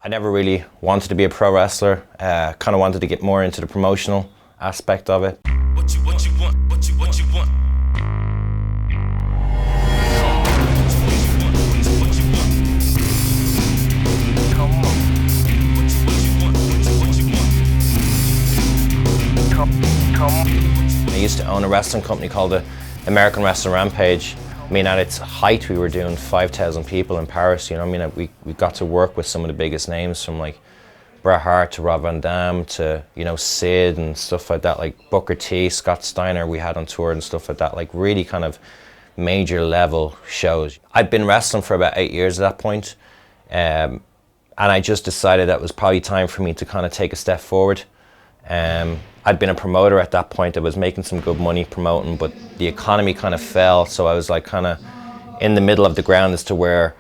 I never really wanted to be a pro wrestler. Kind of wanted to get more into the promotional aspect of it. What you want, what you want. I used to own a wrestling company called the American Wrestling Rampage. I mean, at its height, we were doing 5,000 people in Paris. You know, I mean, we got to work with some of the biggest names, from like Bret Hart to Rob Van Dam to, you know, Sid and stuff like that, like Booker T, Scott Steiner we had on tour and stuff like that, like really kind of major level shows. I'd been wrestling for about 8 years at that point, and I just decided that it was probably time for me to kind of take a step forward. I'd been a promoter at that point. I was making some good money promoting, but the economy kind of fell, so I was like kind of in the middle of the ground as to where,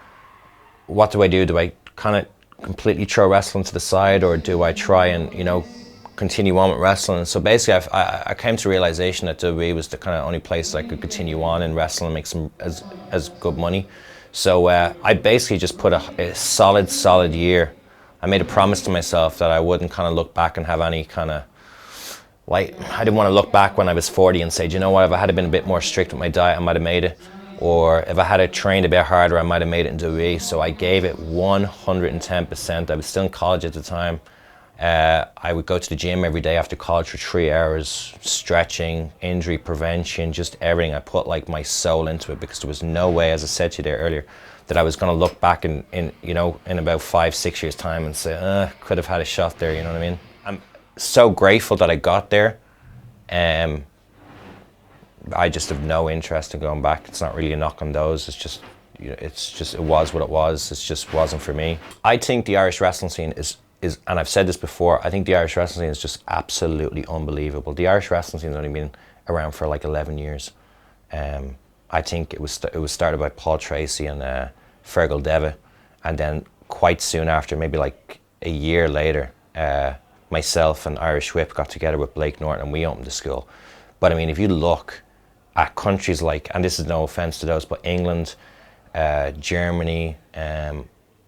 what do I do? Do I kind of completely throw wrestling to the side, or do I try and, you know, continue on with wrestling? And so basically I came to realization that WWE was the kind of only place I could continue on in wrestling and make some as good money. So I basically just put a solid year. I made a promise to myself that I wouldn't kind of look back and have any kind of, like, I didn't want to look back when I was 40 and say, do you know what, if I had been a bit more strict with my diet, I might have made it. Or if I had trained a bit harder, I might have made it in WWE. So I gave it 110%. I was still in college at the time. I would go to the gym every day after college for 3 hours, stretching, injury prevention, just everything. I put like my soul into it, because there was no way, as I said to you there earlier, that I was going to look back in you know, in about 5-6 years time and say, could have had a shot there, you know what I mean? I'm so grateful that I got there. I just have no interest in going back. It's not really a knock on those. It's just, you know, it was what it was. It just wasn't for me. I think the Irish wrestling scene is, and I've said this before, I think the Irish wrestling scene is just absolutely unbelievable. The Irish wrestling scene has only been around for like 11 years. I think it was started by Paul Tracy and Fergal Devitt, and then quite soon after, maybe like a year later, myself and Irish Whip got together with Blake Norton and we opened the school. But I mean, if you look at countries like, and this is no offense to those, but England, Germany,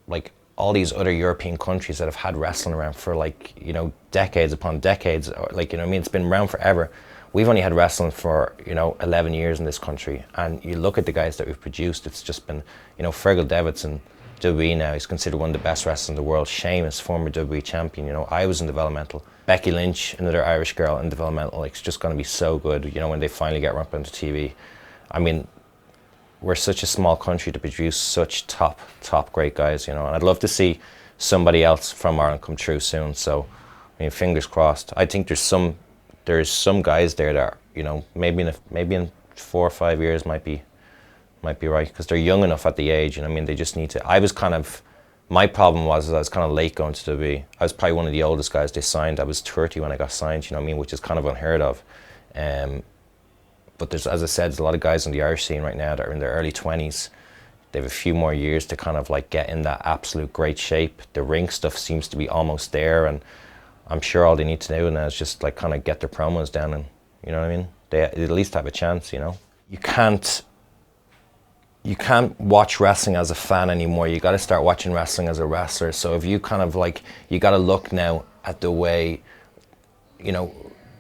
like all these other European countries that have had wrestling around for like, you know, decades upon decades, or like, you know what I mean, it's been around forever. We've only had wrestling for, you know, 11 years in this country, and you look at the guys that we've produced, it's just been, you know, Fergal Devitt's in WWE now, he's considered one of the best wrestlers in the world. Sheamus, former WWE champion, you know, I was in Developmental. Becky Lynch, another Irish girl in Developmental, like, it's just going to be so good, you know, when they finally get up onto TV. I mean, we're such a small country to produce such top great guys, you know, and I'd love to see somebody else from Ireland come through soon. So, I mean, fingers crossed. I think there's some guys there that, you know, maybe in 4 or 5 years might be right, because they're young enough at the age, and I mean, they just need to. My problem was I was kind of late going to WWE. I was probably one of the oldest guys they signed. I was 30 when I got signed, you know what I mean, which is kind of unheard of. But there's, as I said, there's a lot of guys in the Irish scene right now that are in their early 20s. They have a few more years to kind of like get in that absolute great shape. The ring stuff seems to be almost there, and I'm sure all they need to do now is just like kind of get their promos down, and, you know what I mean? They at least have a chance, you know? You can't watch wrestling as a fan anymore. You got to start watching wrestling as a wrestler. So if you kind of like, you got to look now at the way, you know,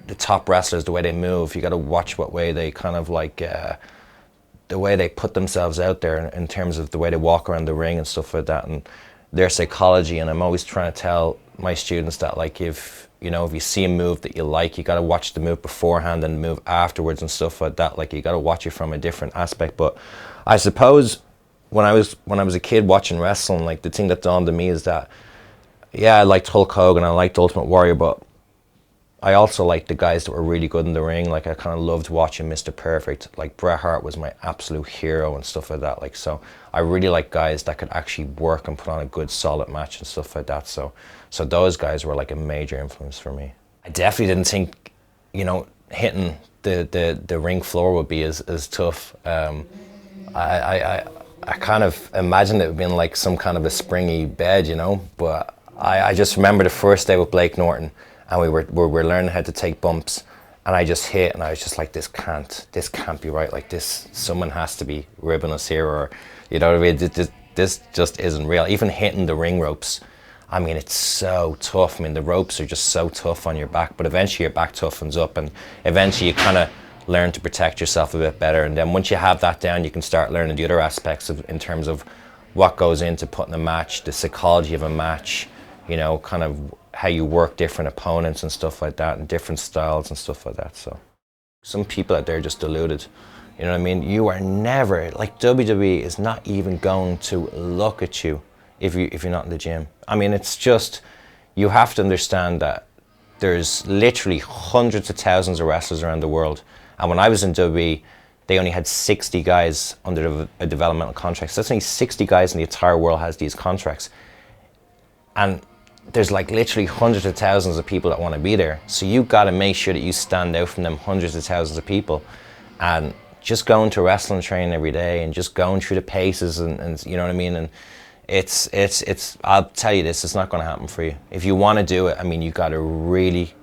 the top wrestlers, the way they move. You got to watch what way they kind of like, the way they put themselves out there in terms of the way they walk around the ring and stuff like that, and their psychology. And I'm always trying to tell my students that, like, if you see a move that you like, you got to watch the move beforehand and the move afterwards and stuff like that. Like, you got to watch it from a different aspect. But I suppose when I was a kid watching wrestling, like, the thing that dawned on me is that, yeah, I liked Hulk Hogan, I liked Ultimate Warrior, but I also liked the guys that were really good in the ring. Like, I kind of loved watching Mr. Perfect. Like, Bret Hart was my absolute hero and stuff like that. Like, so I really like guys that could actually work and put on a good solid match and stuff like that. So those guys were like a major influence for me. I definitely didn't think, you know, hitting the ring floor would be as tough. I kind of imagined it being like some kind of a springy bed, you know, but I just remember the first day with Blake Norton, and we were learning how to take bumps, and I just hit, and I was just like, this can't be right. Like, this, someone has to be ribbing us here, or, you know what I mean? This just isn't real. Even hitting the ring ropes, I mean, it's so tough. I mean, the ropes are just so tough on your back, but eventually your back toughens up, and eventually you kind of learn to protect yourself a bit better. And then once you have that down, you can start learning the other aspects in terms of what goes into putting a match, the psychology of a match, you know, kind of how you work different opponents and stuff like that, and different styles and stuff like that. So some people out there are just deluded. You know what I mean? You are never, like, WWE is not even going to look at you if you're not in the gym. I mean, it's just, you have to understand that there's literally hundreds of thousands of wrestlers around the world. And when I was in WWE, they only had 60 guys under a developmental contract. So that's only 60 guys in the entire world has these contracts. And there's like literally hundreds of thousands of people that want to be there. So you got to make sure that you stand out from them hundreds of thousands of people. And just going to wrestling training every day and just going through the paces and you know what I mean? And it's I'll tell you this, it's not going to happen for you. If you want to do it, I mean, you got to really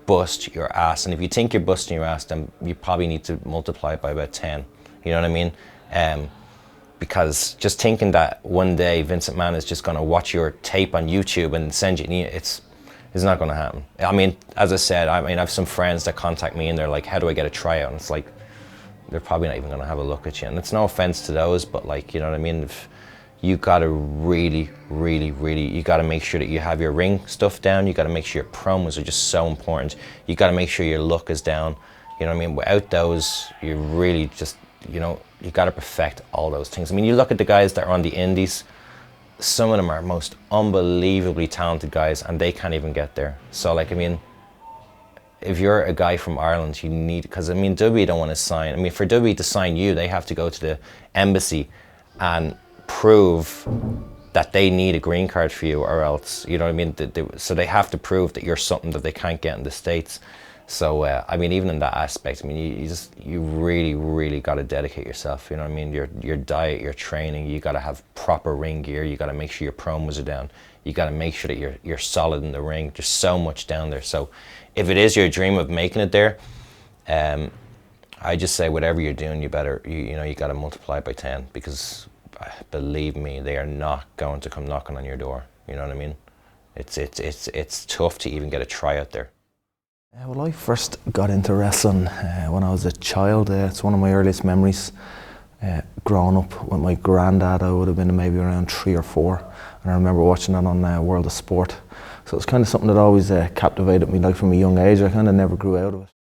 bust your ass. And if you think you're busting your ass, then you probably need to multiply it by about 10. You know what I mean? Because just thinking that one day Vince McMahon is just going to watch your tape on YouTube and send you, it's not going to happen. I mean, as I said, I have some friends that contact me and they're like, how do I get a tryout? And it's like, they're probably not even going to have a look at you. And it's no offense to those, but like, you know what I mean? If you got to really, you got to make sure that you have your ring stuff down. You got to make sure your promos are just so important. You got to make sure your look is down. You know what I mean? Without those, you really just, you know, you got to perfect all those things. I mean, you look at the guys that are on the indies, some of them are most unbelievably talented guys and they can't even get there. So like, I mean, if you're a guy from Ireland, you need, because I mean, WWE don't want to sign. I mean, for WWE to sign you, they have to go to the embassy and prove that they need a green card for you, or else, you know what I mean? So they have to prove that you're something that they can't get in the States. So, I mean, even in that aspect, I mean, you really got to dedicate yourself, you know what I mean? Your diet, your training, you got to have proper ring gear, you got to make sure your promos are down, you got to make sure that you're solid in the ring. There's so much down there. So if it is your dream of making it there, I just say whatever you're doing, you better, you know, you got to multiply it by 10, because believe me, they are not going to come knocking on your door, you know what I mean? It's tough to even get a tryout there. Well, I first got into wrestling when I was a child. It's one of my earliest memories. Growing up with my granddad, I would have been maybe around 3 or 4, and I remember watching that on World of Sport. So it's kind of something that always captivated me, like from a young age. I kind of never grew out of it.